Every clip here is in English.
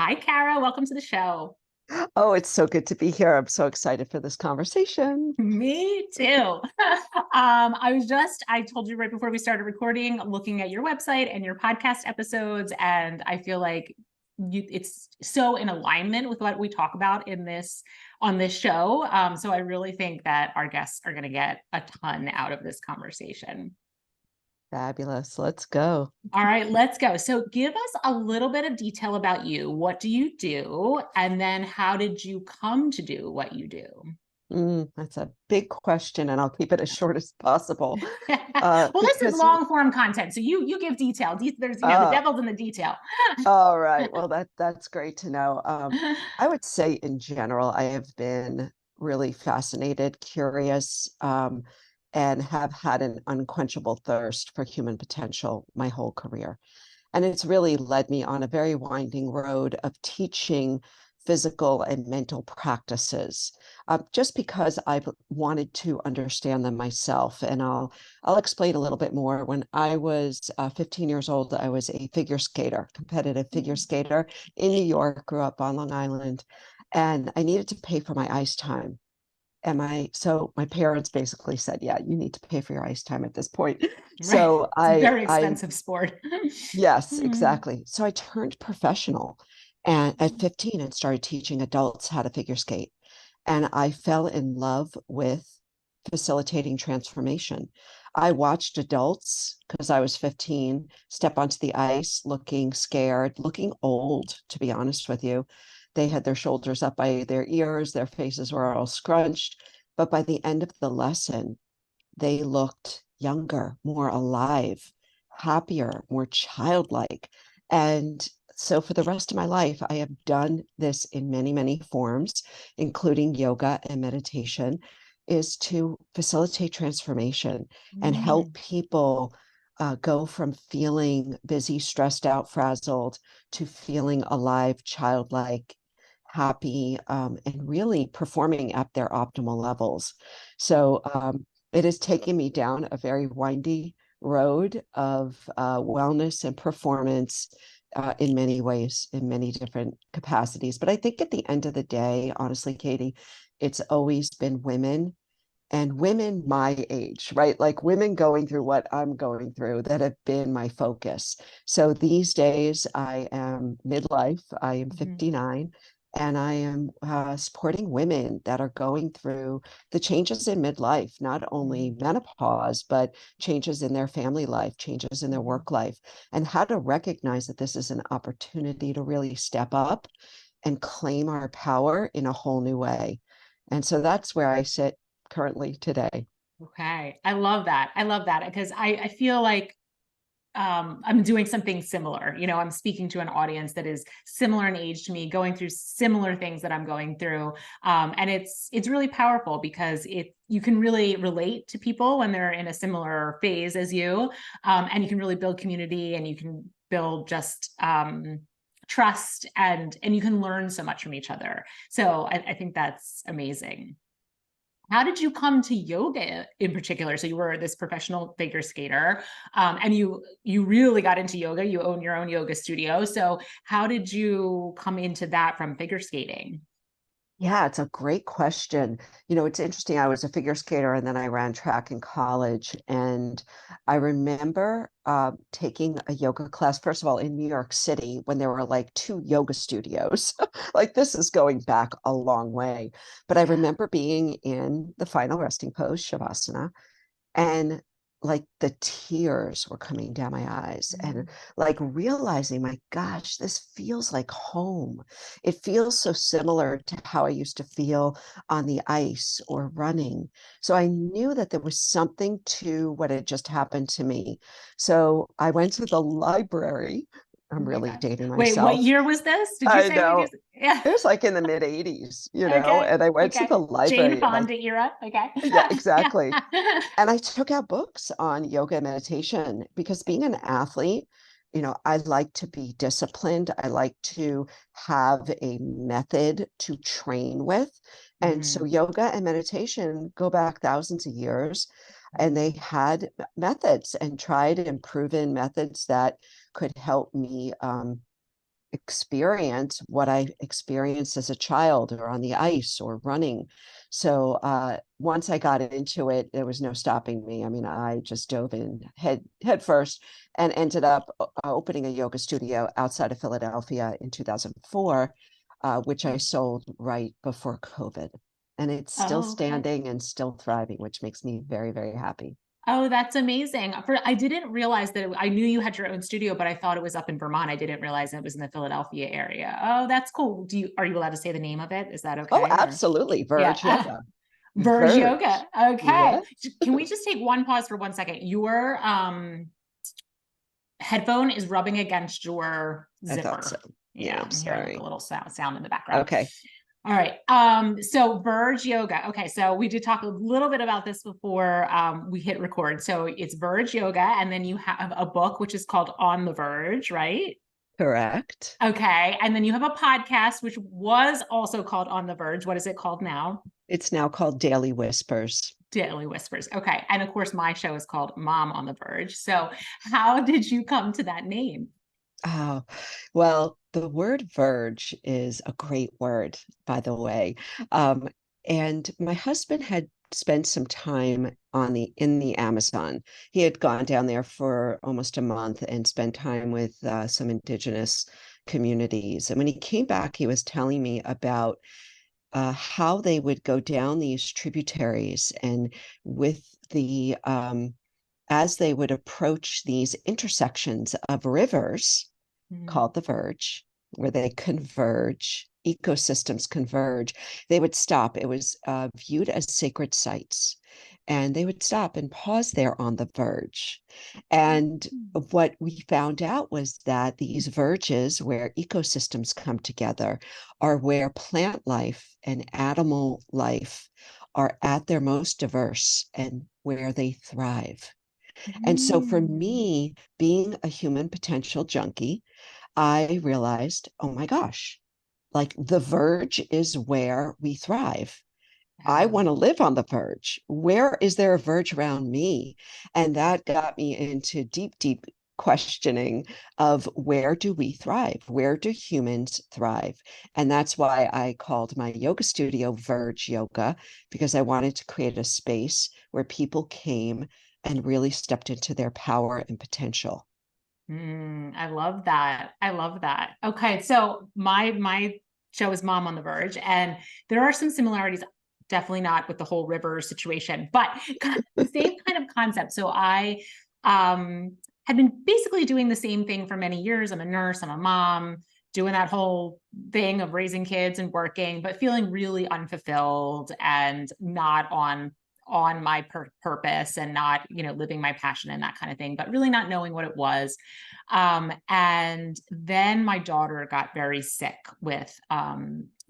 Hi, Cara. Welcome to the show. Oh, it's so good to be here. I'm so excited for this conversation. Me too. I told you right before we started recording, looking at your website and your podcast episodes, and I feel like it's so in alignment with what we talk about on this show. So I really think that our guests are going to get a ton out of this conversation. Fabulous. Let's go. All right, let's go. So give us a little bit of detail about you. What do you do? And then how did you come to do what you do? That's a big question, and I'll keep it as short as possible. Well, this is Because long form content, so you give detail. There's the uh, devil's in the detail. all right. Well, that's great to know. I would say in general, I have been really fascinated, curious, and have had an unquenchable thirst for human potential my whole career. And it's really led me on a very winding road of teaching physical and mental practices, just because I've wanted to understand them myself. And I'll explain a little bit more. When I was 15 years old, I was a figure skater, competitive figure skater in New York, grew up on Long Island, and I needed to pay for my ice time. So my parents basically said, yeah, you need to pay for your ice time at this point. Right. So It's a very I expensive sport. Yes, Hmm. exactly. So I turned professional and at 15 and started teaching adults how to figure skate. And I fell in love with facilitating transformation. I watched adults, because I was 15, step onto the ice looking scared, looking old, to be honest with you. They had their shoulders up by their ears, their faces were all scrunched. But by the end of the lesson, they looked younger, more alive, happier, more childlike. And so for the rest of my life, I have done this in many, many forms, including yoga and meditation, is to facilitate transformation and help Mm. people go from feeling busy, stressed out, frazzled to feeling alive, childlike, happy, and really performing at their optimal levels. So it has taken me down a very windy road of wellness and performance in many ways, in many different capacities. But I think at the end of the day, honestly, Katie, it's always been women and women my age, right? Like women going through what I'm going through that have been my focus. So these days, I am midlife, I am Mhm. 59, and I am supporting women that are going through the changes in midlife, not only Mhm. menopause, but changes in their family life, changes in their Mhm. work life, and how to recognize that this is an opportunity to really step up and claim our power in a whole new way. And so that's where I sit currently today. Okay. I love that. I love that because I feel like I'm doing something similar. I'm speaking to an audience that is similar in age to me, going through similar things that I'm going through, and it's really powerful because you can really relate to people when they're in a similar phase as you, and you can really build community and you can build just trust and you can learn so much from each other. So I think that's amazing. How did you come to yoga in particular? So you were this professional figure skater, and you really got into yoga. You own your own yoga studio. So how did you come into that from figure skating? Yeah, it's a great question. It's interesting. I was a figure skater and then I ran track in college. And I remember taking a yoga class, first of all, in New York City when there were like two yoga studios. Like this is going back a long way. But I Yeah. remember being in the final resting pose, Shavasana, and like the tears were coming down my eyes and like realizing, my gosh, this feels like home. It feels so similar to how I used to feel on the ice or running. So I knew that there was something to what had just happened to me. So I went to the library. Oh I'm my really gosh. dating Wait, what myself. year was this? Did you I say when you? know. Yeah. It was like in the mid 80s, Okay. and I went to Okay. the Jane library and Fonda era. Okay. yeah, Yeah. exactly. And I took out books on yoga and meditation because being an athlete, I like to be disciplined. I like to have a method to train with. And so Mhm. yoga and meditation go back thousands of years, and they had methods and tried and proven methods that could help me experience what I experienced as a child or on the ice or running. So once I got into it, there was no stopping me. I mean, I just dove in head first and ended up opening a yoga studio outside of Philadelphia in 2004, which I sold right before COVID. And it's still Oh, okay. standing and still thriving, which makes me very, very happy. Oh, that's amazing. I didn't realize that I knew you had your own studio, but I thought it was up in Vermont. I didn't realize it was in the Philadelphia area. Oh, that's cool. Are you allowed to say the name of it? Is that Oh, okay? Or absolutely. yeah. Verge yoga. Verge Verge. yoga. Okay. Yes, Can we just take one pause for 1 second? Your headphone is rubbing against your I thought so. zipper. Yeah, Yeah, I'm I'm hearing like a sorry. little sound in the background. Okay, All right. So Verge Yoga. Okay, so we did talk a little bit about this before we hit record. So it's Verge Yoga, and then you have a book which is called On the Verge, right? correct. Okay. And then you have a podcast which was also called On the Verge. What is it called now? It's now called Daily Whispers. Daily Whispers. Okay. And of course, my show is called Mom on the Verge. So how did you come to that name? Oh, well, the word verge is a great word, by the way. Um, and my husband had spent some time in the Amazon. He had gone down there for almost a month and spent time with some indigenous communities. And when he came back, he was telling me about how they would go down these tributaries and with as they would approach these intersections of rivers Mhm. called the verge, where they converge, ecosystems converge, they would stop. It was viewed as sacred sites. And they would stop and pause there on the verge. And what we found out was that these verges, where ecosystems come together, are where plant life and animal life are at their most diverse and where they thrive. And so for Mm. me, being a human potential junkie, I realized, oh my gosh, like the verge is where we thrive. I Oh. want to live on the verge. Where is there a verge around me? And that got me into deep, deep questioning of where do we thrive? Where do humans thrive? And that's why I called my yoga studio Verge Yoga, because I wanted to create a space where people came and really stepped into their power and potential. I love that. I love that. Okay, so my show is Mom on the Verge, and there are some similarities. Definitely not with the whole river situation, but the same kind of concept. So I had been basically doing the same thing for many years. I'm a nurse. I'm a mom, doing that whole thing of raising kids and working, but feeling really unfulfilled and not on my purpose and not living my passion and that kind of thing, but really not knowing what it was. And then my daughter got very sick with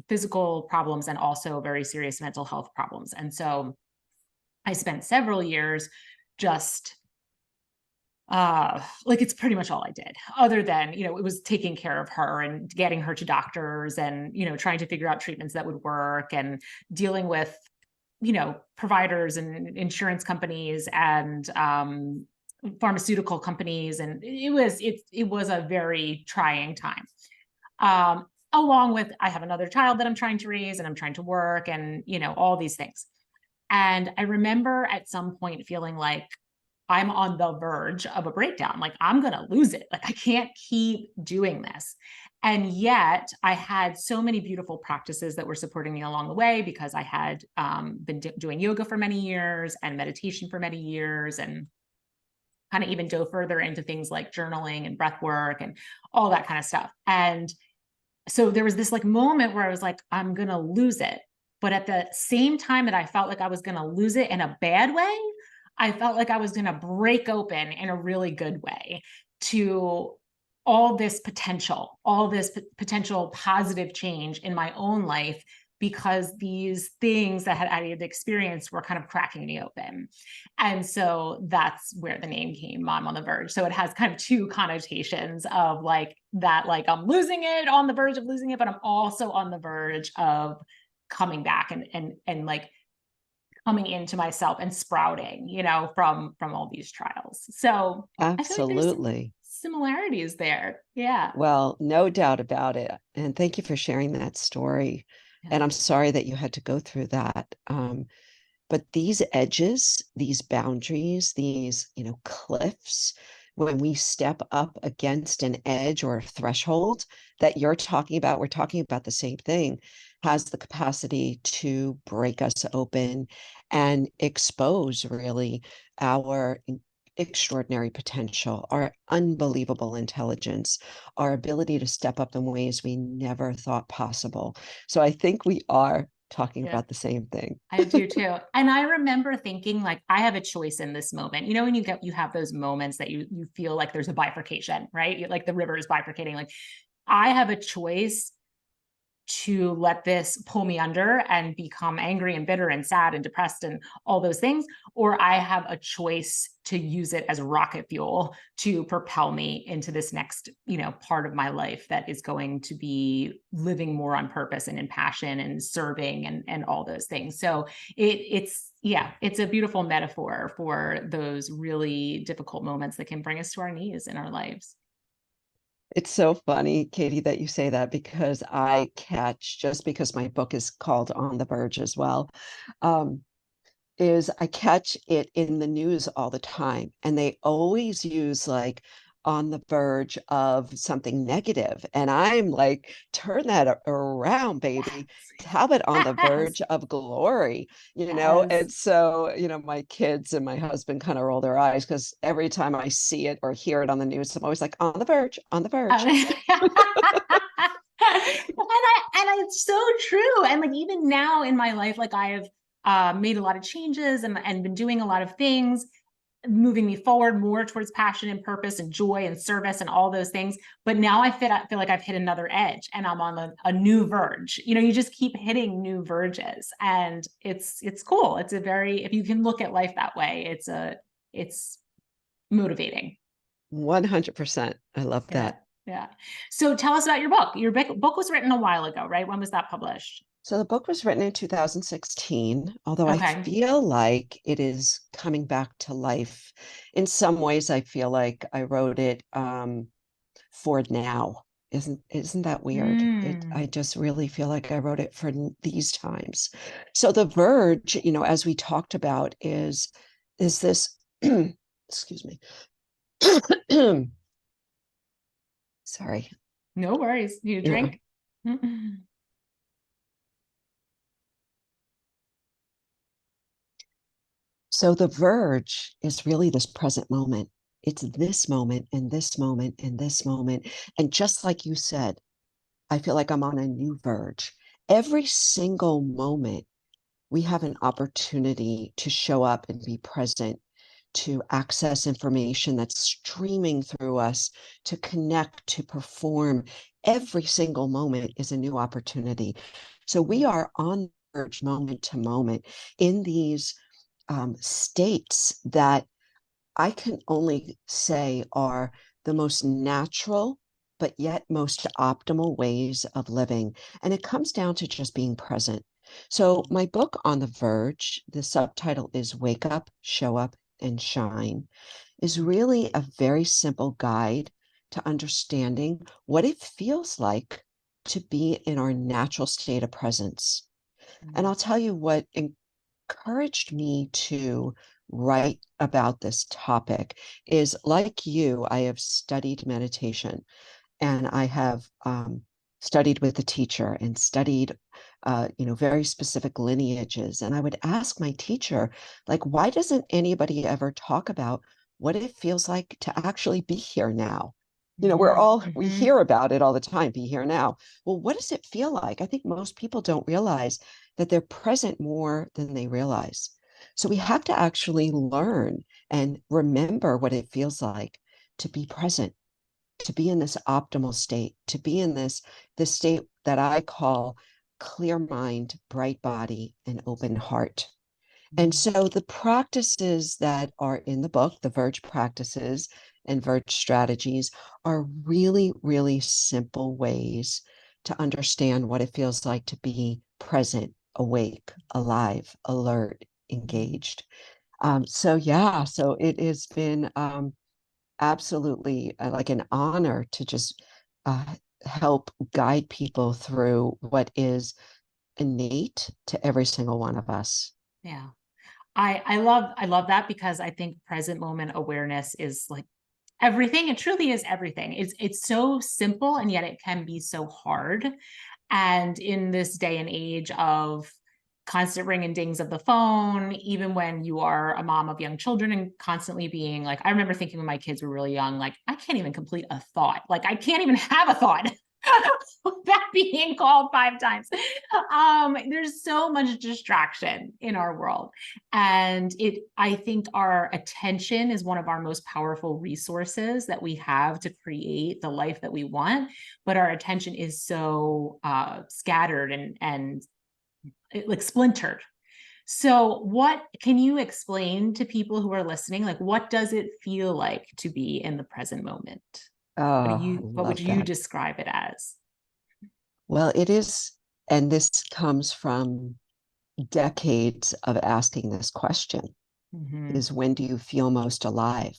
physical problems and also very serious mental health problems. And so I spent several years just like it's pretty much all I did, other than it was taking care of her and getting her to doctors and trying to figure out treatments that would work and dealing with providers and insurance companies and pharmaceutical companies, and it was a very trying time. Along with, I have another child that I'm trying to raise, and I'm trying to work, and all these things. And I remember at some point feeling like I'm on the verge of a breakdown. Like I'm going to lose it. Like I can't keep doing this. And yet I had so many beautiful practices that were supporting me along the way, because I had been doing yoga for many years and meditation for many years, and kind of even dove further into things like journaling and breath work and all that kind of stuff. And so there was this like moment where I was like, I'm going to lose it. But at the same time that I felt like I was going to lose it in a bad way, I felt like I was going to break open in a really good way to all this potential positive change in my own life, because these things that I had experienced were kind of cracking me open. And so that's where the name came, Mom on the Verge. So it has kind of two connotations of like that, like I'm losing it, on the verge of losing it, but I'm also on the verge of coming back and like coming into myself and sprouting, from all these trials. So I feel like there's Absolutely. similarities there. Yeah. Well, no doubt about it. And thank you for sharing that story. Yeah. And I'm sorry that you had to go through that. But these edges, these boundaries, these, cliffs, when we step up against an edge or a threshold that you're talking about, we're talking about the same thing, has the capacity to break us open and expose really our extraordinary potential, our unbelievable intelligence, our ability to step up in ways we never thought possible. So I think we are talking Yeah. about the same thing. I do too. And I remember thinking like I have a choice in this moment. You know, when you have those moments that you feel like there's a bifurcation, right? Like the river is bifurcating. Like I have a choice to let this pull me under and become angry and bitter and sad and depressed and all those things, or I have a choice to use it as rocket fuel to propel me into this next, part of my life that is going to be living more on purpose and in passion and serving and all those things. So it's a beautiful metaphor for those really difficult moments that can bring us to our knees in our lives. It's so funny, Katie, that you say that because I catch, just because my book is called On the Verge as well, um, is I catch it in the news all the time. And they always use like on the verge of something negative. And I'm like, turn that around, baby. How about on the Yes. verge of glory, Yes. And so, my kids and my husband kind of roll their eyes because every time I see it or hear it on the news, I'm always like, on the verge, on the verge. And it's so true. And like even now in my life, like I have made a lot of changes and been doing a lot of things, moving me forward more towards passion and purpose and joy and service and all those things. But now I feel like I've hit another edge and I'm on a new verge. You just keep hitting new verges, and it's cool. It's a very, if you can look at life that way, it's motivating. 100%. I love Yeah. that. Yeah. So tell us about your book. Your book was written a while ago, right? When was that published? So the book was written in 2016, although I Okay. feel like it is coming back to life. In some ways, I feel like I wrote it for now. Isn't that weird? I Mm. just really feel like I wrote it for these times. So The Verge, as we talked about, is this excuse me. Sorry. No worries. You Yeah. drink? Mm-mm. So the verge is really this present moment. It's this moment and this moment and this moment. And just like you said, I feel like I'm on a new verge. Every single moment, we have an opportunity to show up and be present, to access information that's streaming through us, to connect, to perform. Every single moment is a new opportunity. So we are on the verge moment to moment in these states that I can only say are the most natural, but yet most optimal ways of living. And it comes down to just being present. So, my book, On the Verge, the subtitle is Wake Up, Show Up, and Shine, is really a very simple guide to understanding what it feels like to be in our natural state of presence. And I'll tell you what encouraged me to write about this topic is like you, I have studied meditation and I have studied with a teacher and studied, very specific lineages. And I would ask my teacher, like, why doesn't anybody ever talk about what it feels like to actually be here now? We Mm-hmm. hear about it all the time, be here now. Well, what does it feel like? I think most people don't realize that they're present more than they realize. So we have to actually learn and remember what it feels like to be present, to be in this optimal state, to be in this state that I call clear mind, bright body, and open heart. And so the practices that are in the book, the Verge practices and Verge strategies, are really, really simple ways to understand what it feels like to be present, awake, alive, alert, Mm-hmm. engaged. So yeah, so it has been absolutely like an honor to just uh, help guide people through what is innate to every single one of us. Yeah. I love that because I think present moment awareness is like everything. It truly is everything. It's so simple and yet it can be so hard. And in this day and age of constant ring and dings of the phone, even when you are a mom of young children and constantly being like, I remember thinking when my kids were really young, like, I can't even complete a thought. Like, I can't even have a thought. That being called 5 times. There's so much distraction in our world. And I think our attention is one of our most powerful resources that we have to create the life that we want. But our attention is so scattered and like splintered. So, what can you explain to people who are listening? Like, what does it feel like to be in the present moment? Oh, I What would love you that. describe it as? Well, it is, and this comes from decades of asking this question, Mm-hmm. is when do you feel most alive?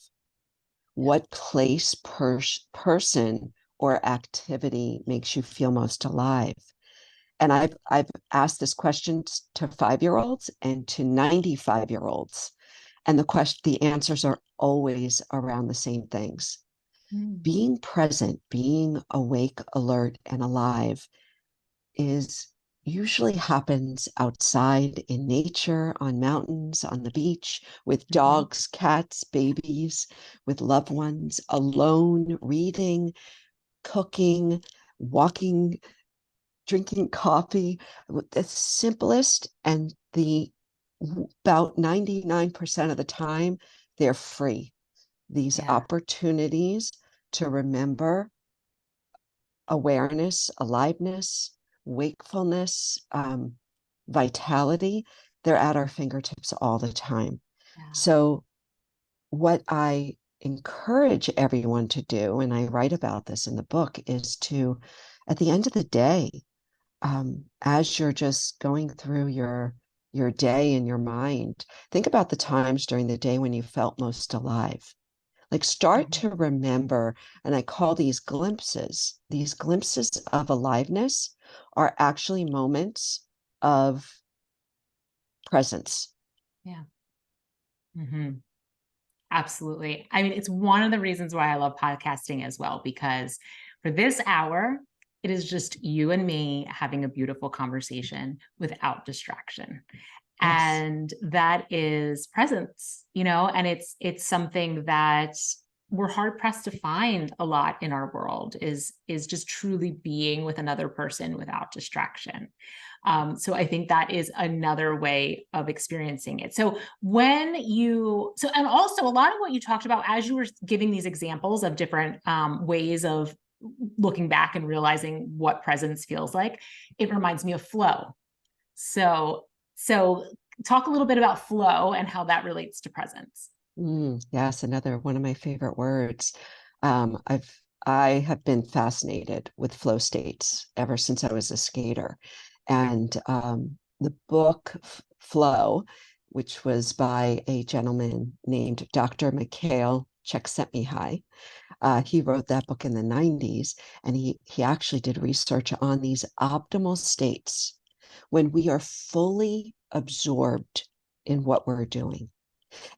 What place, person, or activity makes you feel most alive? And I've asked this question to 5-year-olds and to 95-year-olds. And the answers are always around the same things. Mm-hmm. Being present, being awake, alert, and alive is usually happens outside in nature, on mountains, on the beach, with Mm-hmm. dogs, cats, babies, with loved ones, alone, reading, cooking, walking, drinking coffee. The simplest and the about 99% of the time, they're free. These Yeah. opportunities to remember awareness, aliveness, wakefulness, vitality, they're at our fingertips all the time. Yeah. So, what I encourage everyone to do, and I write about this in the book, is to, at the end of the day, as you're just going through your day in your mind, think about the times during the day when you felt most alive. Like start Mhm. to remember, and I call these glimpses of aliveness are actually moments of presence. Yeah. Hmm. Absolutely. I mean, it's one of the reasons why I love podcasting as well, because for this hour, it is just you and me having a beautiful conversation without distraction. Yes. And that is presence, and it's something that we're hard pressed to find a lot in our world is just truly being with another person without distraction. So I think that is another way of experiencing it. So and also a lot of what you talked about as you were giving these examples of different ways of looking back and realizing what presence feels like, it reminds me of flow. So talk a little bit about flow and how that relates to presence. Yes, another one of my favorite words. I have been fascinated with flow states ever since I was a skater, and the book Flow, which was by a gentleman named Dr. Mikhail Csikszentmihalyi. He wrote that book in the 90s, and he actually did research on these optimal states when we are fully absorbed in what we're doing.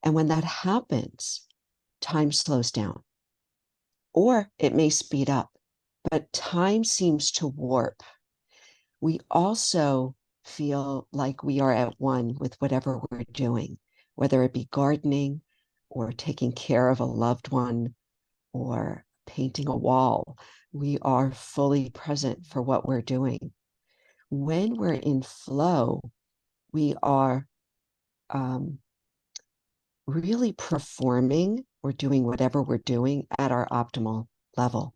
And when that happens, time slows down, or it may speed up, but time seems to warp. We also feel like we are at one with whatever we're doing, whether it be gardening or taking care of a loved one or painting a wall. We are fully present for what we're doing. When we're in flow, we are um, really performing or doing whatever we're doing at our optimal level.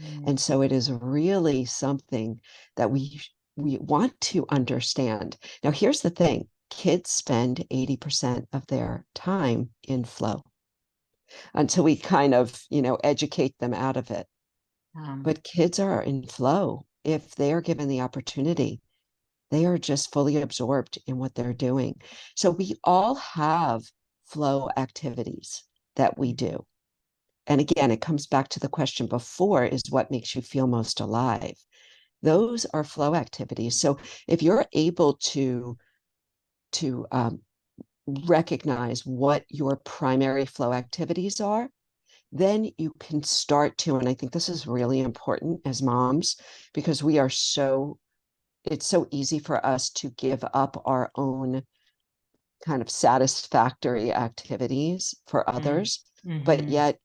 Mm. And so it is really something that we want to understand. Now, here's the thing. Kids spend 80% of their time in flow until we kind of, educate them out of it. Um, But kids are in flow if they are given the opportunity. They are just fully absorbed in what they're doing. So we all have flow activities that we do. and again, it comes back to the question before, is what makes you feel most alive? Those are flow activities. So if you're able to recognize what your primary flow activities are, then you can start to, and I think this is really important as moms, because it's so easy for us to give up our own kind of satisfactory activities for Mm. others, but Mm-hmm. yet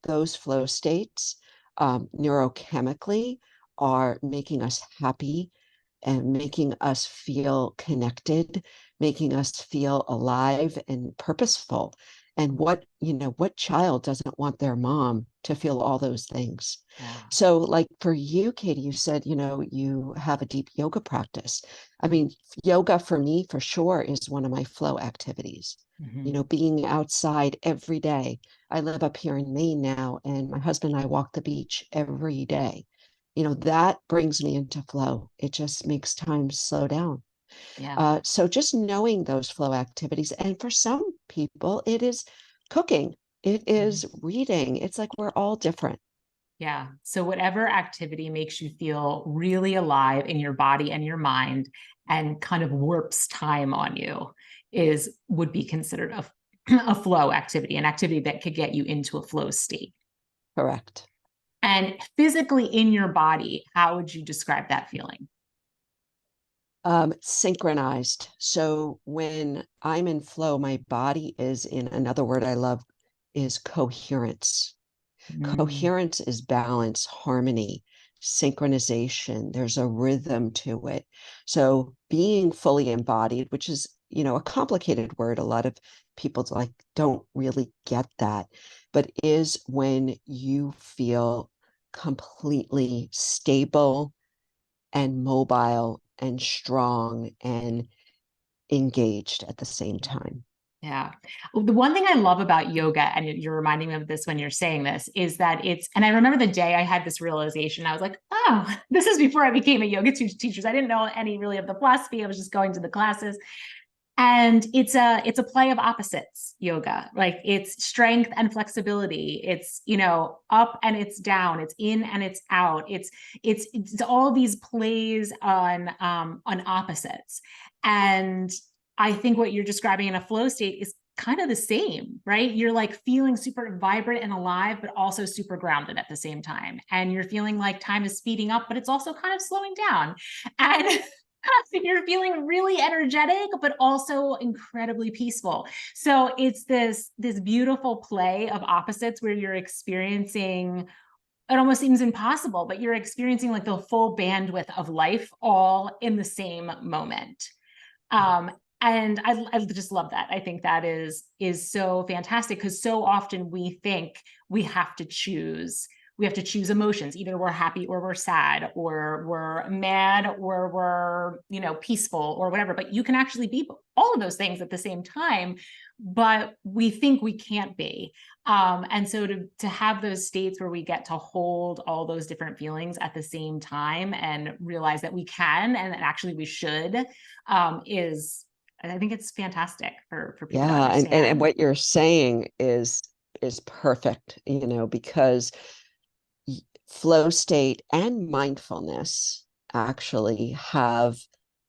those flow states neurochemically are making us happy and making us feel connected, making us feel alive and purposeful. And what child doesn't want their mom to feel all those things? Yeah. So, like for you, Katie, you said, you have a deep yoga practice. I mean, yoga for me, for sure, is one of my flow activities. Mm-hmm. Being outside every day. I live up here in Maine now, and my husband and I walk the beach every day. That brings me into flow. It just makes time slow down. Yeah. So just knowing those flow activities, and for some people, it is cooking, it Mhm. is reading. It's like we're all different. Yeah. So whatever activity makes you feel really alive in your body and your mind and kind of warps time on you would be considered a flow activity, an activity that could get you into a flow state. Correct. And physically in your body, how would you describe that feeling? Synchronized. So when I'm in flow, my body is in, another word I love is coherence. Mm, Coherence is balance, harmony, synchronization. There's a rhythm to it. So being fully embodied, which is, a complicated word. A lot of people like don't really get that, but is when you feel completely stable and mobile and strong and engaged at the same time. yeah. Well, the one thing I love about yoga, and you're reminding me of this when you're saying this, is that and I remember the day I had this realization, I was like, oh, this is before I became a yoga teacher. I didn't know any really of the philosophy. I was just going to the classes. And it's a play of opposites, yoga. Like it's strength and flexibility. It's, up and it's down. It's in and it's out. It's all these plays on opposites. And I think what you're describing in a flow state is kind of the same, right? You're like feeling super vibrant and alive, but also super grounded at the same time. And you're feeling like time is speeding up, but it's also kind of slowing down. And you're feeling really energetic, but also incredibly peaceful. So it's this beautiful play of opposites where you're experiencing, it almost seems impossible, but you're experiencing like the full bandwidth of life all in the same moment. Um, and I just love that. I think that is so fantastic because so often we think we have to choose emotions. Either we're happy or we're sad, or we're mad or we're, peaceful or whatever. But you can actually be all of those things at the same time, but we think we can't be. And so to have those states where we get to hold all those different feelings at the same time and realize that we can and that actually we should, is, I think it's fantastic for people to Yeah, and understand. what you're saying is perfect, because flow state and mindfulness actually have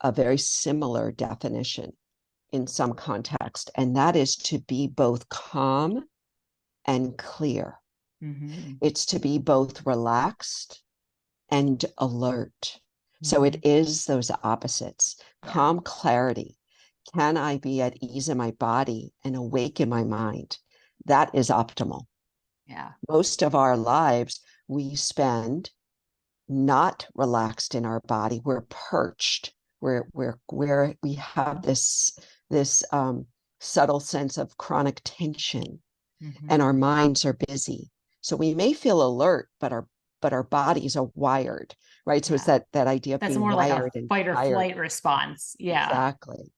a very similar definition in some context, and that is to be both calm and clear. Mm-hmm. It's to be both relaxed and alert. So Mm-hmm. it is those opposites. Yeah. Calm clarity. Can I be at ease in my body and awake in my mind? That is optimal. Yeah. Most of our lives we spend not relaxed in our body. We're perched. Where we have this subtle sense of chronic tension, and Mm-hmm. our minds are busy. So we may feel alert, but our bodies are wired, right? So it's Yeah. that idea of That's being more like a wired and fight or tired. flight response. Yeah. Exactly.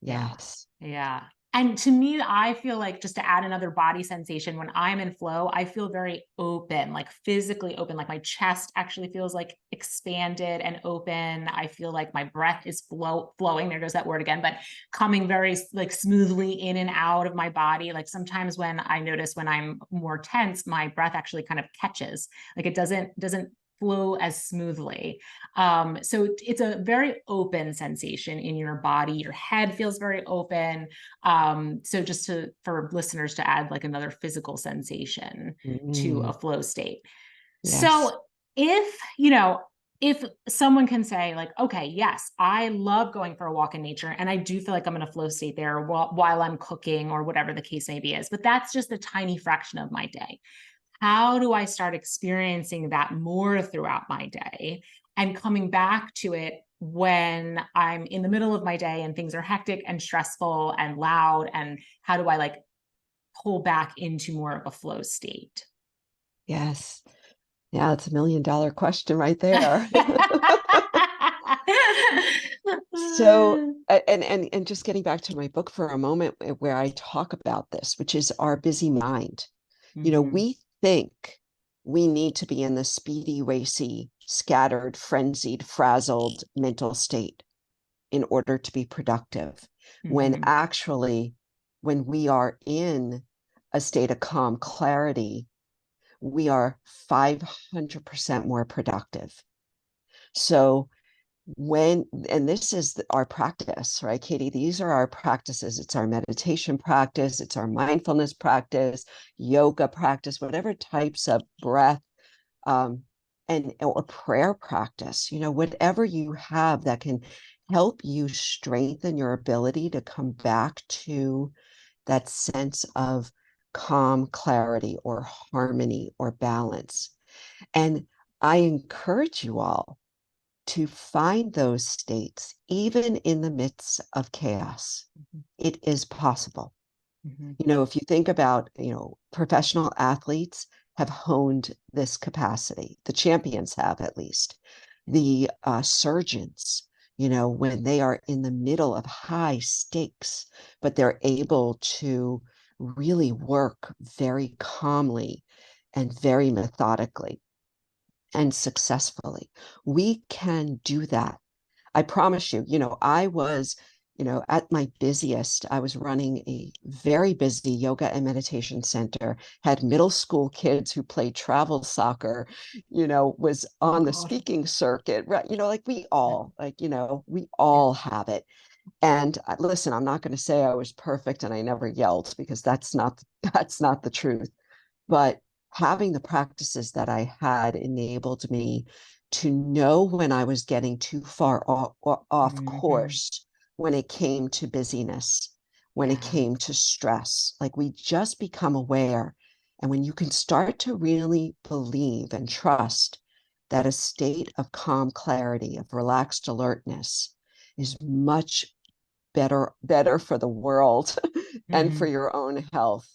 Yeah. Yes. Yeah. And to me, I feel like, just to add another body sensation, when I'm in flow, I feel very open, like physically open, like my chest actually feels like expanded and open. I feel like my breath is flowing. There goes that word again, but coming very like smoothly in and out of my body. Like sometimes when I notice when I'm more tense, my breath actually kind of catches, like it doesn't flow as smoothly. So it's a very open sensation in your body. Your head feels very open. So just for listeners to add like another physical sensation to a Mm, flow state. yes. So if someone can say like, okay, yes, I love going for a walk in nature, and I do feel like I'm in a flow state there while I'm cooking or whatever the case may be is, but that's just a tiny fraction of my day. How do I start experiencing that more throughout my day and coming back to it when I'm in the middle of my day and things are hectic and stressful and loud? And how do I like pull back into more of a flow state? Yes. Yeah, it's $1 million question right there. So, and just getting back to my book for a moment, where I talk about this, which is our busy mind. Mhm, We think we need to be in the speedy, racy, scattered, frenzied, frazzled mental state in order to be productive. When mhm, actually, when we are in a state of calm clarity, we are 500% more productive. So and this is our practice, right, Katie? These are our practices. It's our meditation practice, it's our mindfulness practice, yoga practice, whatever types of breath, um, and or prayer practice, whatever you have that can help you strengthen your ability to come back to that sense of calm, clarity, or harmony or balance. And I encourage you all to find those states, even in the midst of chaos. mhm, It is possible. mhm. If you think about, professional athletes have honed this capacity. The champions have, at least. The surgeons, when they are in the middle of high stakes, but they're able to really work very calmly and very methodically and successfully. We can do that. I promise you, I was, at my busiest, I was running a very busy yoga and meditation center, had middle school kids who played travel soccer, was Oh on the God. speaking circuit, right? Like we Yeah. all, we Yeah. all have it. And listen, I'm not going to say I was perfect and I never yelled, because that's not the truth. But having the practices that I had enabled me to know when I was getting too far off Mhm. course, when it came to busyness, when it Yeah. came to stress. Like, we just become aware. And when you can start to really believe and trust that a state of calm clarity, of relaxed alertness, is much better for the world and for Mhm. your own health,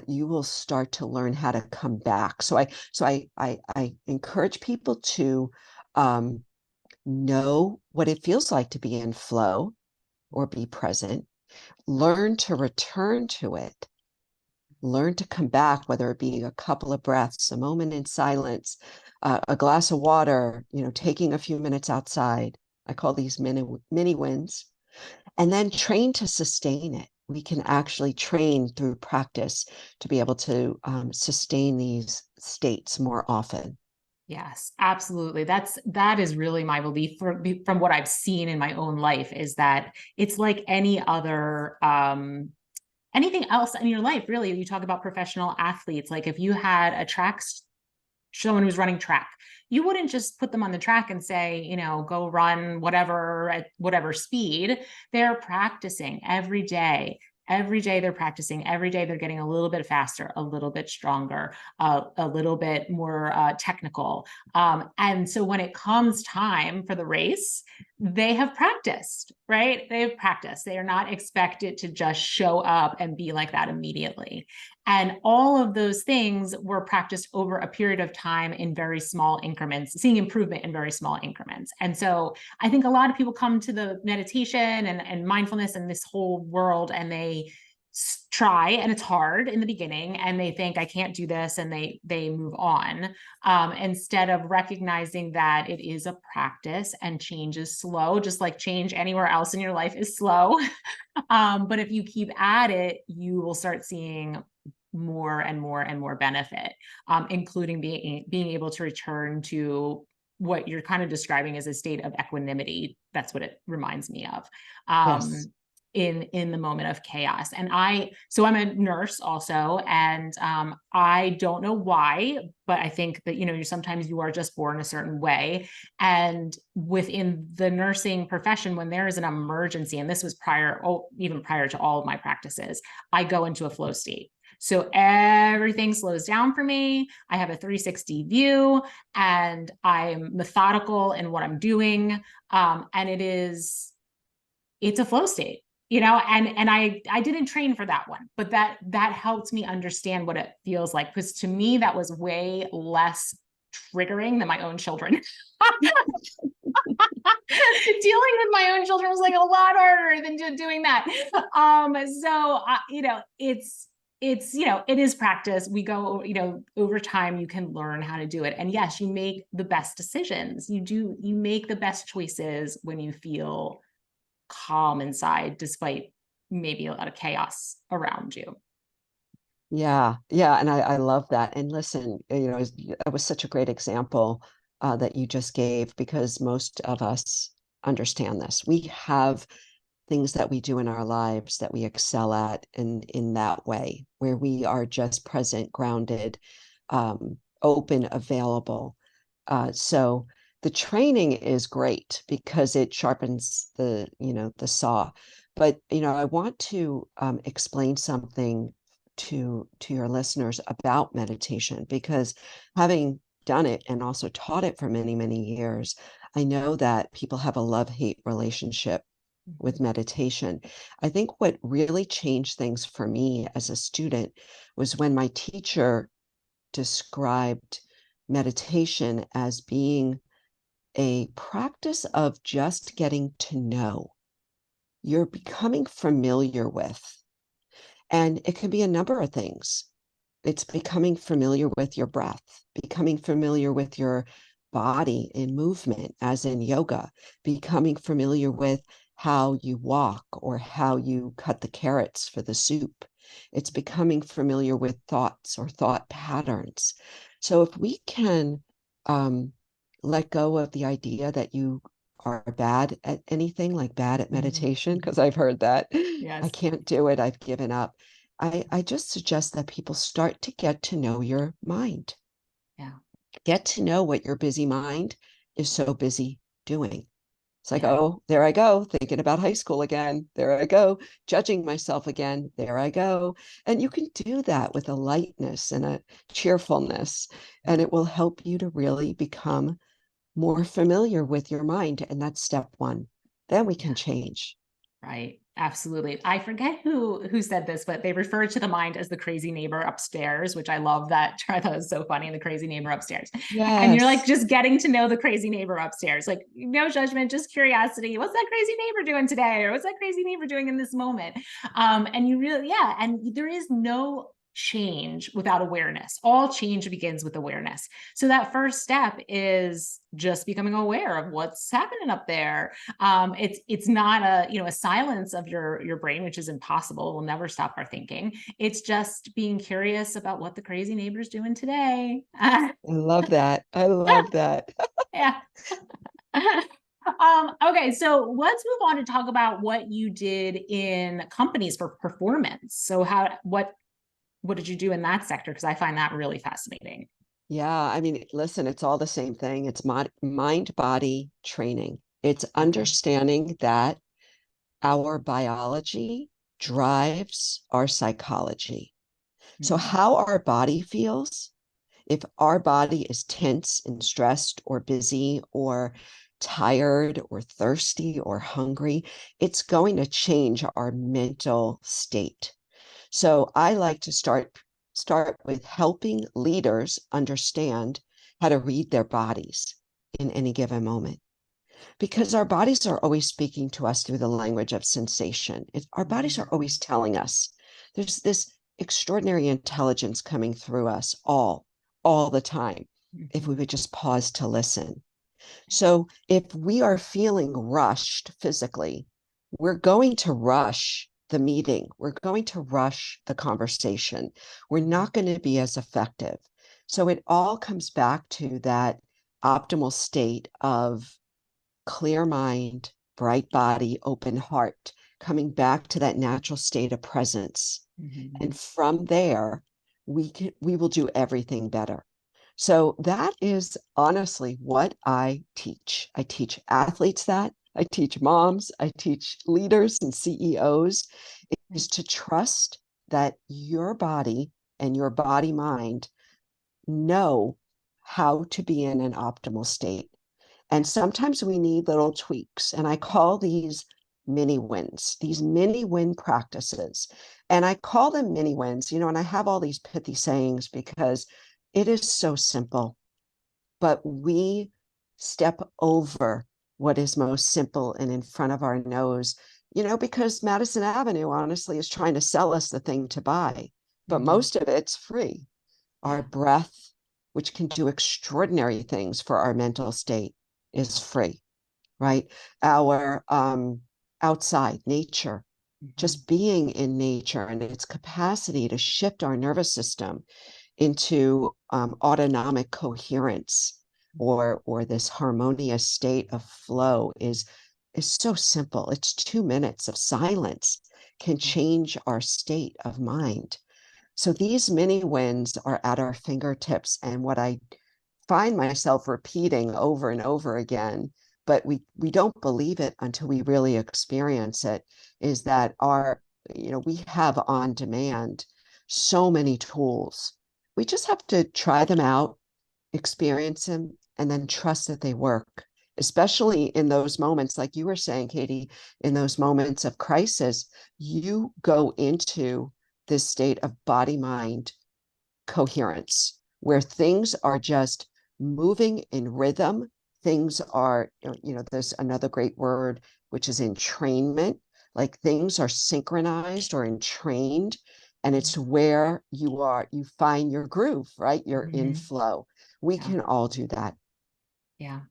you will start to learn how to come back. So I encourage people to um, know what it feels like to be in flow or be present. Learn to return to it. Learn to come back, whether it be a couple of breaths, a moment in silence, a glass of water, taking a few minutes outside. I call these mini wins, and then train to sustain it. We can actually train through practice to be able to sustain these states more often. Yes, absolutely. That is really my belief from what I've seen in my own life, is that it's like any other anything else in your life, really. You talk about professional athletes. Like if you had someone who's running track, you wouldn't just put them on the track and say, go run whatever at whatever speed. They're practicing every day. Every day they're practicing. Every day they're getting a little bit faster, a little bit stronger, a little bit more technical. And so when it comes time for the race, they have practiced, right? They have practiced. They are not expected to just show up and be like that immediately. And all of those things were practiced over a period of time in very small increments, seeing improvement in very small increments. And so I think a lot of people come to the meditation and mindfulness and this whole world, and they try, and it's hard in the beginning, and they think I can't do this, and they move on, instead of recognizing that it is a practice and change is slow, just like change anywhere else in your life is slow. But if you keep at it, you will start seeing more and more and more benefit, including being able to return to what you're kind of describing as a state of equanimity. That's what it reminds me of. Yes. In the moment of chaos. And I'm a nurse also, and I don't know why, but I think that you sometimes you are just born a certain way. And within the nursing profession, when there is an emergency, and this was even prior to all of my practices, I go into a flow state. So everything slows down for me. I have a 360 view, and I'm methodical in what I'm doing. And it's a flow state, and I didn't train for that one, but that helped me understand what it feels like, because to me that was way less triggering than my own children. Dealing with my own children was like a lot harder than doing that. It is practice. We go, over time you can learn how to do it. And yes, you make the best decisions. You make the best choices when you feel calm inside, despite maybe a lot of chaos around you. Yeah, yeah, and I love that. And listen, that was such a great example that you just gave, because most of us understand this. We have things that we do in our lives that we excel at in that way, where we are just present, grounded, open, available. So the training is great because it sharpens the saw. But I want to explain something to your listeners about meditation, because having done it and also taught it for many, many years, I know that people have a love-hate relationship with meditation. I think what really changed things for me as a student was when my teacher described meditation as being a practice of just getting to know. You're becoming familiar with, and it can be a number of things. It's becoming familiar with your breath, becoming familiar with your body in movement, as in yoga, becoming familiar with how you walk or how you cut the carrots for the soup. It's becoming familiar with thoughts or thought patterns. So if we can let go of the idea that you are bad at anything, like bad at meditation, because I've heard that. I Yes. can't do it, I've given up. I just suggest that people start to get to know your mind. Yeah. Get to know what your busy mind is so busy doing. It's like, Yeah. oh, there I go, thinking about high school again. There I go, judging myself again. There I go. And you can do that with a lightness and a cheerfulness, and it will help you to really become more familiar with your mind. And that's step one. Then we Yeah. can change. Right. Absolutely. I forget who said this, but they refer to the mind as the crazy neighbor upstairs, which I love that. I thought it was so funny. The crazy neighbor upstairs. And you're like Yes. just getting to know the crazy neighbor upstairs. Like no judgment, just curiosity. What's that crazy neighbor doing today? Or what's that crazy neighbor doing in this moment? And you really, yeah. And there is no change without awareness. All change begins with awareness. So that first step is just becoming aware of what's happening up there. It's not a silence of your brain, which is impossible. We'll never stop our thinking. It's just being curious about what the crazy neighbor's doing today. I love that. I love that. Yeah. Okay, so let's move on to talk about what you did in companies for performance. So what did you do in that sector? Because I find that really fascinating. Yeah, I mean, listen, it's all the same thing. It's mind body training. It's Okay. understanding that our biology drives our psychology. So, Mhm. how our body feels, if our body is tense and stressed or busy or tired or thirsty or hungry, it's going to change our mental state. So I like to start with helping leaders understand how to read their bodies in any given moment, because our bodies are always speaking to us through the language of sensation. Our bodies are always telling us. There's this extraordinary intelligence coming through us all the time, if we would just pause to listen. So if we are feeling rushed physically, we're going to rush the meeting. We're going to rush the conversation. We're not going to be as effective. So it all comes back to that optimal state of clear mind, bright body, open heart, coming back to that natural state of presence. And from there, we will do everything better. So that is honestly what I teach. I teach athletes that. I teach moms. I teach leaders and CEOs is to trust that your body and your body mind know how to be in an optimal state. And sometimes we need little tweaks. And I call these mini wins, these mini win practices. And I call them mini wins, and I have all these pithy sayings because it is so simple, but we step over what is most simple and in front of our nose, because Madison Avenue honestly is trying to sell us the thing to buy, but most of it's free. Our breath, which can do extraordinary things for our mental state, is free, right? Our outside nature, just being in nature and its capacity to shift our nervous system into autonomic coherence or this harmonious state of flow is so simple. It's 2 minutes of silence can change our state of mind. So these mini wins are at our fingertips. And what I find myself repeating over and over again, but we don't believe it until we really experience it, is that we have on demand so many tools. We just have to try them out, experience them, and then trust that they work, especially in those moments, like you were saying, Katie, in those moments of crisis, you go into this state of body mind coherence where things are just moving in rhythm. Things are, there's another great word, which is entrainment, like things are synchronized or entrained. And it's where you find your groove, right? You're in flow. We can all do that. Yeah.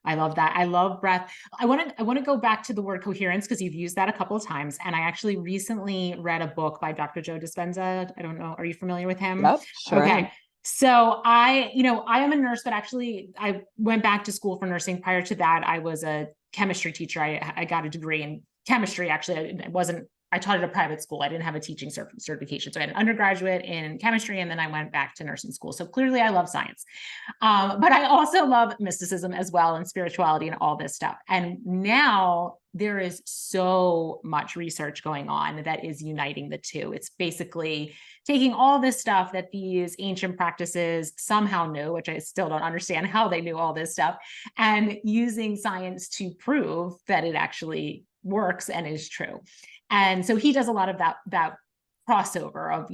I love that. I love breath. I want to go back to the word coherence because you've used that a couple of times. And I actually recently read a book by Dr. Joe Dispenza. I don't know. Are you familiar with him? Yep, sure am. Okay. So I am a nurse, but actually I went back to school for nursing. Prior to that, I was a chemistry teacher. I got a degree in chemistry. Actually, I taught at a private school. I didn't have a teaching certification. So I had an undergraduate in chemistry, and then I went back to nursing school. So clearly I love science. But I also love mysticism as well, and spirituality and all this stuff. And now there is so much research going on that is uniting the two. It's basically taking all this stuff that these ancient practices somehow knew, which I still don't understand how they knew all this stuff, and using science to prove that it actually works and is true. And so he does a lot of that crossover of,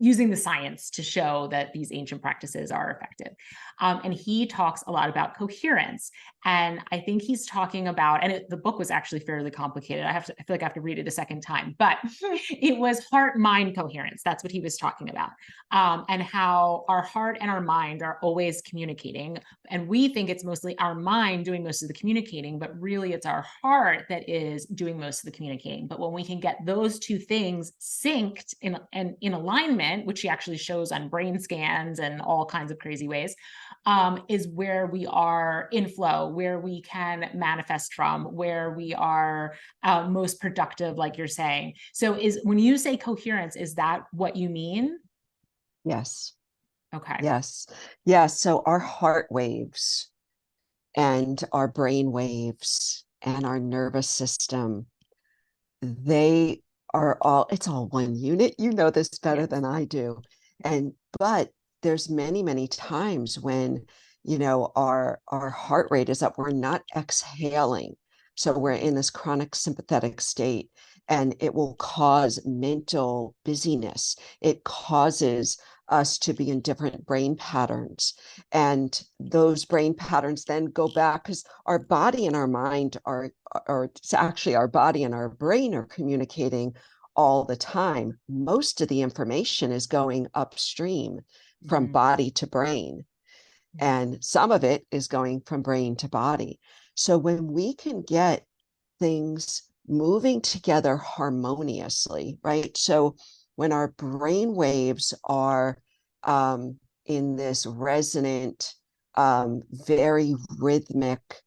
using the science to show that these ancient practices are effective. And he talks a lot about coherence. And I think he's talking about, the book was actually fairly complicated. I feel like I have to read it a second time, but it was heart-mind coherence. That's what he was talking about. And how our heart and our mind are always communicating. And we think it's mostly our mind doing most of the communicating, but really it's our heart that is doing most of the communicating. But when we can get those two things synced in alignment, which he actually shows on brain scans and all kinds of crazy ways, is where we are in flow, where we can manifest from, where we are most productive, like you're saying. So when you say coherence, is that what you mean? Yes. Okay. Yes. Yes. So our heart waves and our brain waves and our nervous system, they it's all one unit. You know this better Yes. than I do. But there's many, many times when our heart rate is up. We're not exhaling. So we're in this chronic sympathetic state, and it will cause mental busyness. It causes us to be in different brain patterns. And those brain patterns then go back because our body and our mind or it's actually our body and our brain are communicating all the time. Most of the information is going upstream from Mhm. body to brain, Yeah. and some of it is going from brain to body. So when we can get things moving together harmoniously, right? So when our brain waves are in this resonant, very rhythmic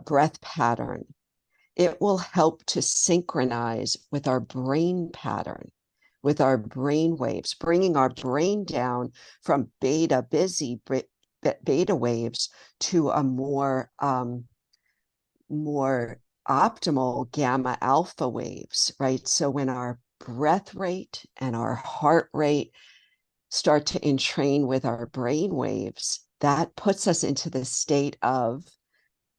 breath pattern, it will help to synchronize with our brain pattern, with our brain waves, bringing our brain down from beta waves to a more optimal gamma alpha waves, right? So when our breath rate and our heart rate start to entrain with our brain waves, that puts us into the state of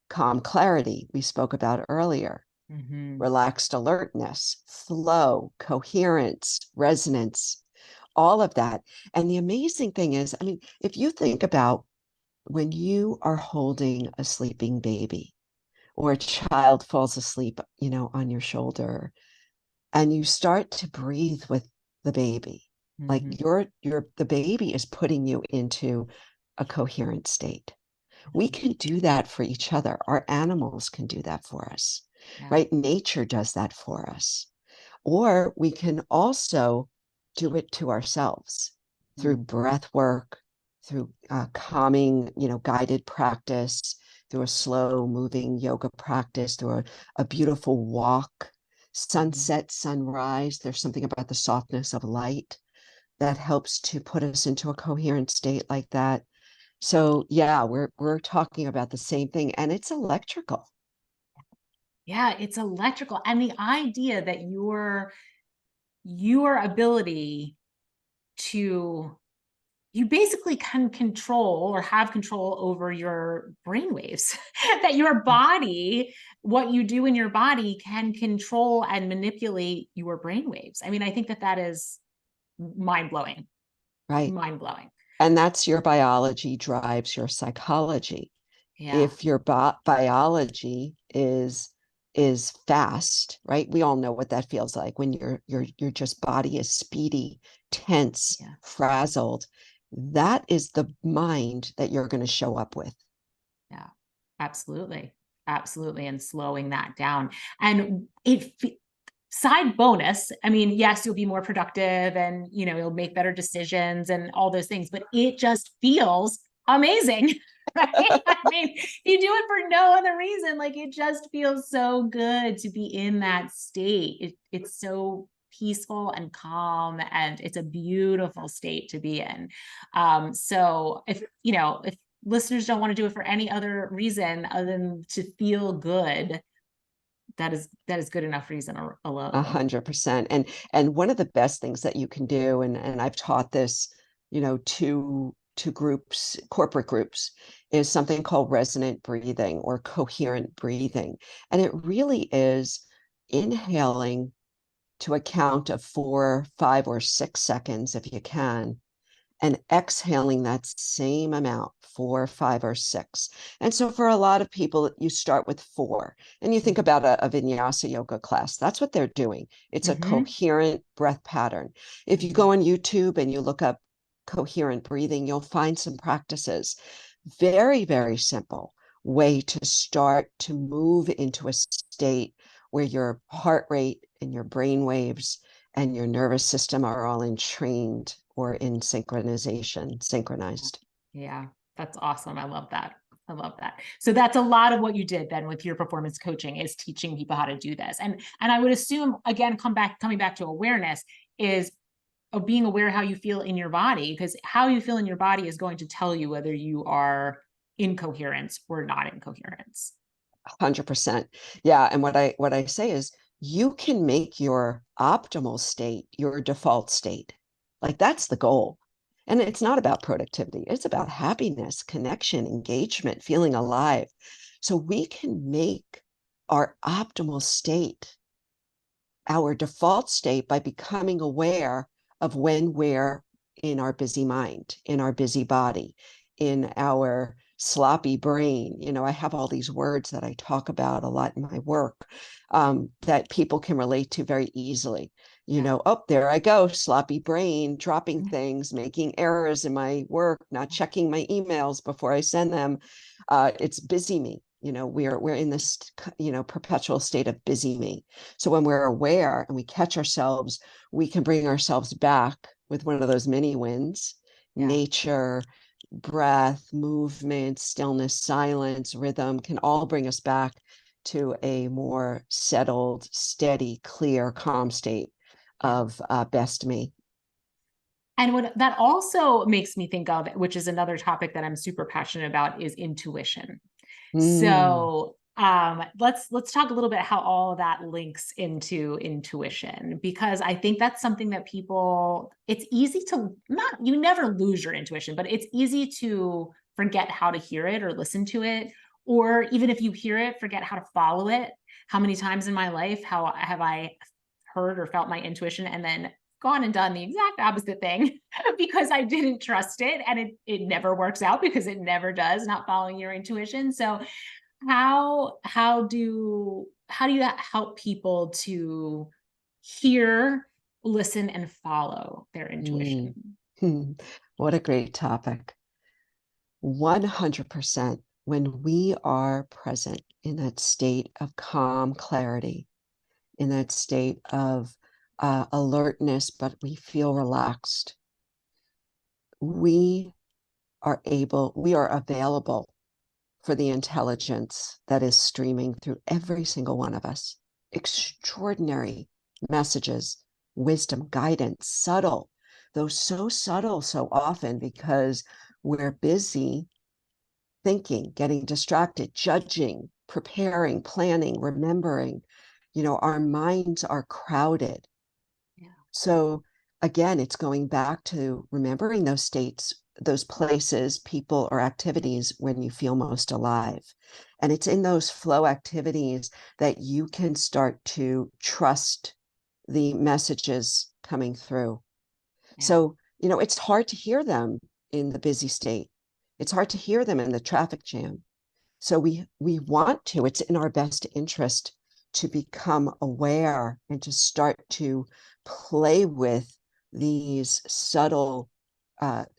calm clarity we spoke about earlier, Mhm. relaxed alertness, flow, coherence, resonance, all of that. And the amazing thing is, I mean, if you think about when you are holding a sleeping baby or a child falls asleep, on your shoulder, and you start to breathe with the baby, like Mhm. the baby is putting you into a coherent state. We can do that for each other. Our animals can do that for us, Yeah. right? Nature does that for us. Or we can also do it to ourselves through Mm. breath work, through calming, guided practice, through a slow moving yoga practice, through a beautiful walk, Mhm. sunset, sunrise. There's something about the softness of light that helps to put us into a coherent state like that. So yeah, we're talking about the same thing, and it's electrical. Yeah, it's electrical. And the idea that your ability to you basically can control or have control over your brainwaves, that your body, what you do in your body can control and manipulate your brainwaves. I mean, I think that that is mind blowing, Right. mind blowing. And that's your biology drives your psychology. Yeah. If your biology is fast, right? We all know what that feels like when your just body is speedy, tense, Yeah. frazzled. That is the mind that you're going to show up with. Yeah. Absolutely. Absolutely. And slowing that down. And side bonus, I mean, yes, you'll be more productive and you'll make better decisions and all those things, but it just feels amazing. Right? I mean, you do it for no other reason. Like it just feels so good to be in that state. It's so peaceful and calm, and it's a beautiful state to be in. So if listeners don't want to do it for any other reason other than to feel good, that is good enough reason alone. 100%. And one of the best things that you can do, and I've taught this, to groups, corporate groups, is something called resonant breathing or coherent breathing. And it really is inhaling to a count of 4, 5, or 6 seconds if you can, and exhaling that same amount, 4, 5, or 6. And so for a lot of people, you start with 4. And you think Mm-hmm. about a vinyasa yoga class, that's what they're doing. It's a Mm-hmm. coherent breath pattern. If you Mm-hmm. go on YouTube and you look up coherent breathing, you'll find some practices. Very, very simple way to start to move into a state where your heart rate and your brain waves and your nervous system are all entrained or in synchronized. Yeah, that's awesome. I love that. I love that. So that's a lot of what you did then with your performance coaching, is teaching people how to do this. And I would assume, again, coming back to awareness, is of being aware how you feel in your body, because how you feel in your body is going to tell you whether you are in coherence or not in coherence. 100%. Yeah. And what I say is you can make your optimal state your default state. Like that's the goal. And it's not about productivity. It's about happiness, connection, engagement, feeling alive. So we can make our optimal state our default state by becoming aware of when we're in our busy mind, in our busy body, in our sloppy brain. You know, I have all these words that I talk about a lot in my work that people can relate to very easily. You Yeah. know, oh, there I go, sloppy brain, dropping things, making errors in my work, not checking my emails before I send them. It's busy me. You know, we're in this, you know, perpetual state of busy me. So when we're aware and we catch ourselves, we can bring ourselves back with one of those mini wins, Yeah. nature, breath, movement, stillness, silence, rhythm can all bring us back to a more settled, steady, clear, calm state Yeah. of best me. And what that also makes me think of, which is another topic that I'm super passionate about, is intuition. Mm, So let's talk a little bit how all of that links into intuition, because I think that's something that people, it's easy to not, you never lose your intuition, but it's easy to forget how to hear it or listen to it, or even if you hear it, forget how to follow it. How many times in my life how have I heard or felt my intuition and then gone and done the exact opposite thing because I didn't trust it, and it never works out because it never does, not following your intuition. So how do you help people to hear, listen, and follow their mm, intuition? hmm. What a great topic. 100% when we are present in that state of calm clarity, in that state of alertness, but we feel relaxed, we we are available for the intelligence that is streaming through every single one of us. Extraordinary messages, wisdom, guidance, subtle, though so subtle so often because we're busy thinking, getting distracted, judging, preparing, planning, remembering. You know, our minds are crowded. Yeah. So again, it's going back to remembering those states, those places, people, or activities when you feel most alive. And it's in those flow activities that you can start to trust the messages coming through. Yeah. So, you know, it's hard to hear them in the busy state. It's hard to hear them in the traffic jam. So we want to, it's in our best interest to become aware and to start to play with these subtle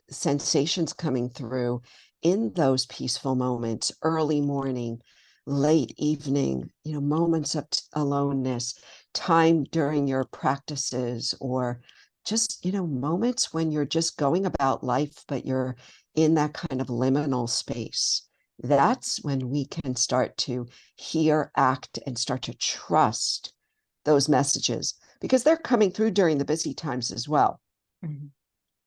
sensations coming through in those peaceful moments, early morning, late evening, you know, moments of aloneness, time during your practices, or just, you know, moments when you're just going about life, but you're in that kind of liminal space. That's when we can start to hear, act, and start to trust those messages because they're coming through during the busy times as well. Mhm.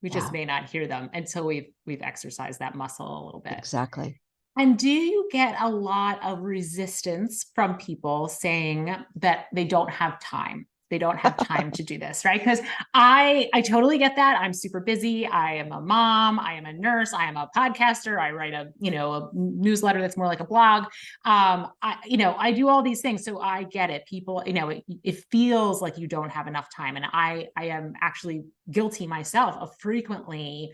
We just Yeah, may not hear them until we've exercised that muscle a little bit. exactly. And do you get a lot of resistance from people saying that they don't have time? They don't have time to do this, right? Because I totally get that. I'm super busy. I am a mom. I am a nurse. I am a podcaster. I write a newsletter that's more like a blog. I do all these things, so I get it. People, it feels like you don't have enough time, and I am actually guilty myself of frequently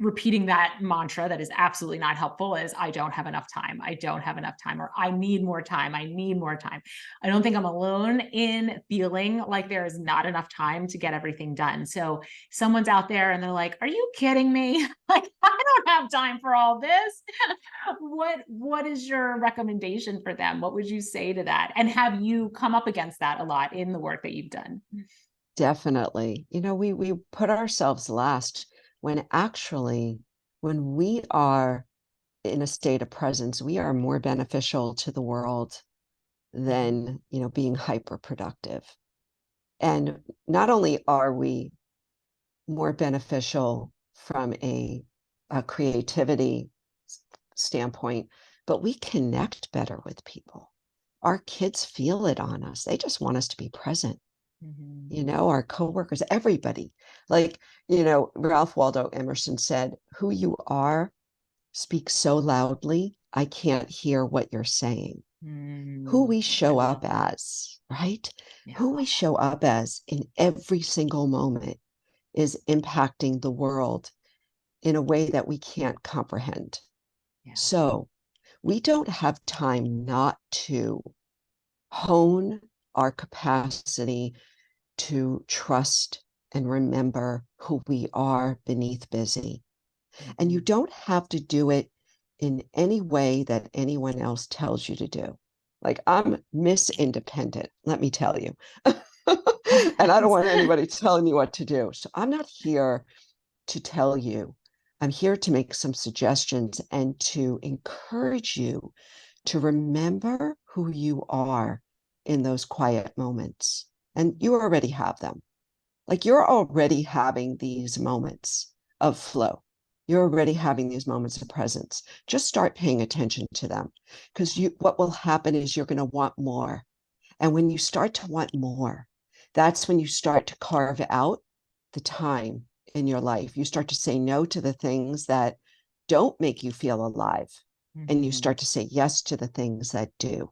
repeating that mantra that is absolutely not helpful is I don't have enough time. I don't have enough time, or I need more time. I need more time. I don't think I'm alone in feeling like there is not enough time to get everything done. So someone's out there and they're like, are you kidding me? Like, I don't have time for all this. What is your recommendation for them? What would you say to that? And have you come up against that a lot in the work that you've done? Definitely. You know, we put ourselves last when actually, when we are in a state of presence, we are more beneficial to the world Mhm. than, you know, being hyper productive. And not only are we more beneficial from a creativity standpoint, but we connect better with people. Our kids feel it on us. They just want us to be present. Mhm. you know, our coworkers, everybody. Like, Ralph Waldo Emerson said, who you are speaks so loudly, I can't hear what you're saying. Who we I show love up that. as, right? Yeah. Who we show up as in every single moment is impacting the world in a way that we can't comprehend. Yeah. So we don't have time not to hone our capacity to trust and remember who we are beneath busy. And you Mhm. don't have to do it in any way that anyone else tells you to do. Like, I'm Miss Independent, let me tell you. And I don't want anybody telling me what to do. So I'm not here to tell you. I'm here to make some suggestions and to encourage you to remember who you are in those quiet moments. And you already have them. Like, you're already having these moments of flow. You're already having these moments of presence. Just start paying attention to them, because what will happen is you're going to want more. And when you start to want more, that's when you start to carve out the time in your life. You start to say no to the things that don't make you feel alive. And you Mhm. start to say yes to the things that do.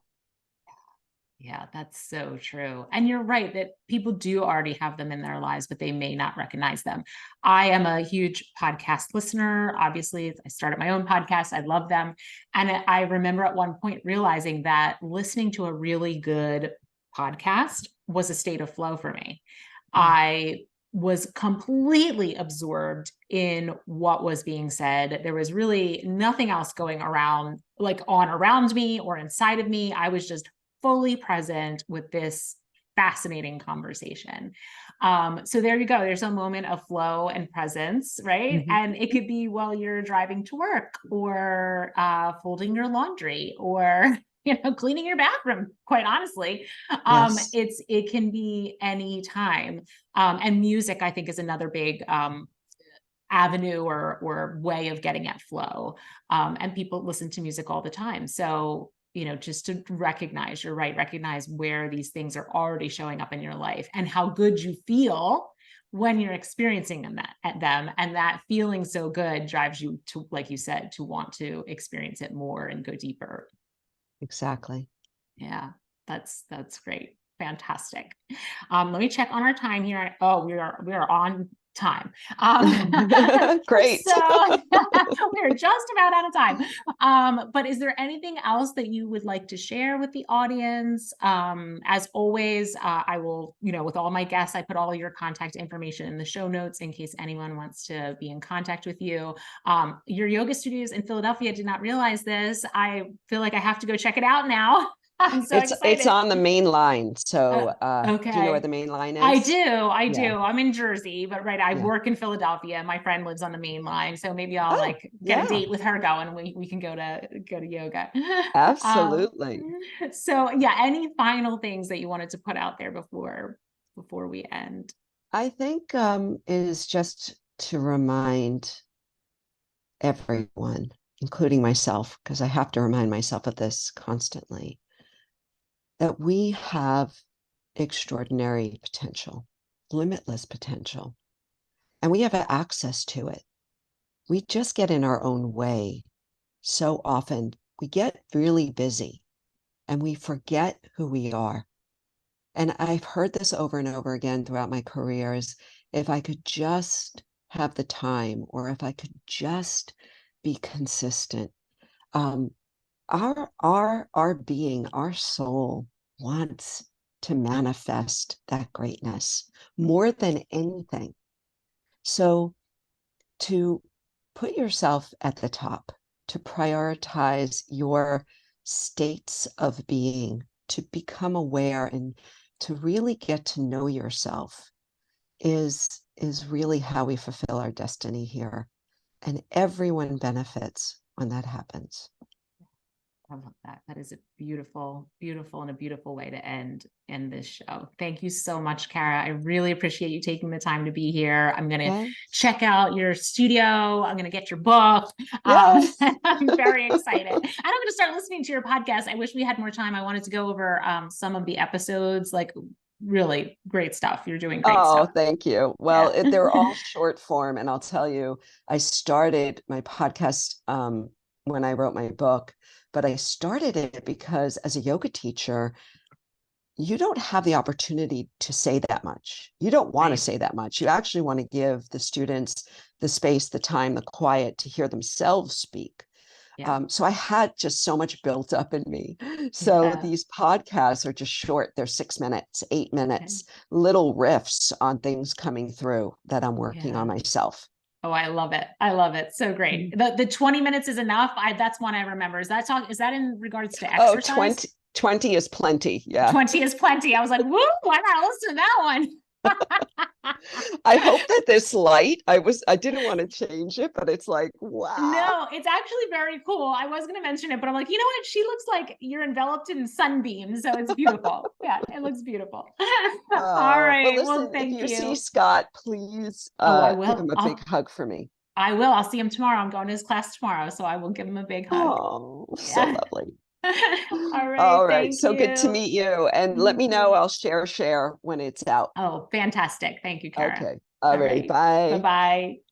Yeah, that's so true. And you're right that people do already have them in their lives, but they may not recognize them. I am a huge podcast listener. Obviously, I started my own podcast. I love them. And I remember at one point realizing that listening to a really good podcast was a state of flow for me. Mm. I was completely absorbed in what was being said. There was really nothing else going around, like on around me or inside of me. I was just fully present with this fascinating conversation. So there you go. There's a moment of flow and presence, right? Mhm. And it could be while you're driving to work or folding your laundry or cleaning your bathroom, quite honestly. Yes, It can be any time. And music, I think, is another big avenue or way of getting at flow. And people listen to music all the time. So, just to recognize, you're right, recognize where these things are already showing up in your life and how good you feel when you're experiencing them. And that feeling so good drives you to, like you said, to want to experience it more and go deeper. exactly. Yeah, that's great. Fantastic. Let me check on our time here. Oh, we are on time. Great. So we're just about out of time. But is there anything else that you would like to share with the audience? As always, I will, with all my guests, I put all your contact information in the show notes in case anyone wants to be in contact with you. Your yoga studios in Philadelphia, did not realize this. I feel like I have to go check it out now. I'm so It's excited. on the main line. Uh, So do you know where okay. the main line I is? do. I Yeah. do. I'm in Jersey, but right, I Yeah. work in Philadelphia. My friend lives on the main line, so maybe I'll Oh, like get a yeah. date with her going. We can go to yoga. Um, Absolutely. so yeah, any final things that you wanted to put out there before we end? I think it is just to remind everyone, including myself, because I have to remind myself of this constantly, that we have extraordinary potential, limitless potential, and we have access to it. We just get in our own way so often. We get really busy and we forget who we are. And I've heard this over and over again throughout my career is, if I could just have the time, or if I could just be consistent. Um, our being, our soul wants to manifest that greatness more than anything. So to put yourself at the top, to prioritize your states of being, to become aware and to really get to know yourself is really how we fulfill our destiny here. And everyone benefits when that happens. I love that. That is a beautiful, beautiful, and a beautiful way to end this show. Thank you so much, Cara. I really appreciate you taking the time to be here. I'm gonna Okay. check out your studio. I'm gonna get your book. Yes. I'm very excited, and I'm gonna start listening to your podcast. I wish we had more time. I wanted to go over some of the episodes, like really great stuff. You're doing great Oh, stuff. thank you. Well, Yeah. they're all short form, and I'll tell you, I started my podcast when I wrote my book, but I started it because as a yoga teacher, you don't have the opportunity to say that much. You don't want to Right. say that much. You actually want to give the students the space, the time, the quiet to hear themselves speak. Yeah. So I had just so much built up in me. So Yeah. these podcasts are just short. They're 6 minutes, eight Okay. minutes, little riffs on things coming through that I'm working on Yeah. myself. Oh, I love it. I love it. So great. The 20 minutes is enough. That's one I remember. Is that in regards to Oh, exercise? 20 is plenty. Yeah. 20 is plenty. I was like, woo, why not listen to that one? I hope that this light, I didn't want to change it, but it's like, wow. No, it's actually very cool. I was going to mention it, but I'm like, you know what? She looks like you're enveloped in sunbeams. So it's beautiful. Yeah, it looks beautiful. All Well, right. Well, listen, if thank you see you. Scott, please Oh, I give him will. a big hug for me. I will. I'll see him tomorrow. I'm going to his class tomorrow. So I will give him a big hug. Oh, so Yeah. lovely. All right. All right. Thank So good to you. meet you. And let You me know. too. I'll share when it's out. Oh, fantastic. Thank you, Cara. Okay. All All right. right. Bye. Bye-bye.